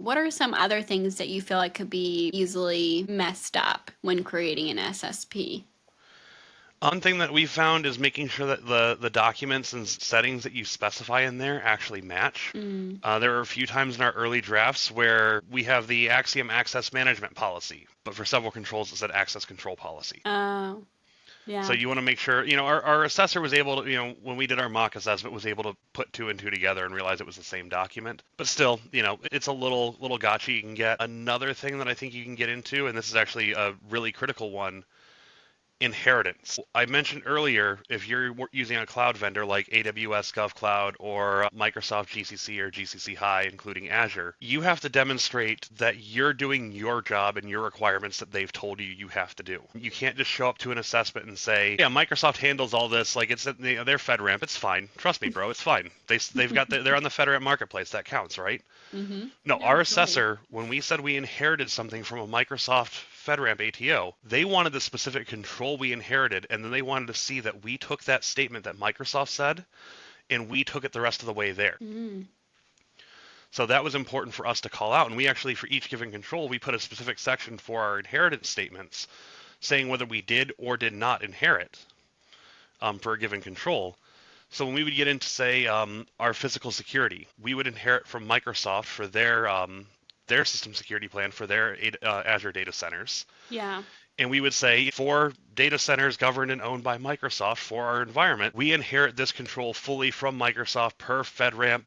What are some other things that you feel like could be easily messed up when creating an SSP? One thing that we found is making sure that the documents and settings that you specify in there actually match. Mm. There were a few times in our early drafts where we have the Axiom Access Management Policy, but for several controls it said Access Control Policy. Oh, So yeah. you want to make sure, our assessor was able to, when we did our mock assessment, was able to put two and two together and realize it was the same document. But still, it's a little gotcha you can get. Another thing that I think you can get into, and this is actually a really critical one, inheritance. I mentioned earlier, if you're using a cloud vendor like AWS GovCloud or Microsoft GCC or GCC High, including Azure, you have to demonstrate that you're doing your job and your requirements that they've told you you have to do. You can't just show up to an assessment and say, "Yeah, Microsoft handles all this. Like it's their FedRAMP. It's fine. Trust me, bro. It's fine. They've got they're on the FedRAMP marketplace. That counts, right?" Mm-hmm. No, Yeah, our totally. assessor, when we said we inherited something from a Microsoft FedRAMP ATO, they wanted the specific control we inherited, and then they wanted to see that we took that statement that Microsoft said, and we took it the rest of the way there. Mm. So that was important for us to call out, and we actually, for each given control, we put a specific section for our inheritance statements, saying whether we did or did not inherit for a given control. So when we would get into, say, our physical security, we would inherit from Microsoft for their system security plan for their Azure data centers. Yeah. And we would say, for data centers governed and owned by Microsoft for our environment, we inherit this control fully from Microsoft per FedRAMP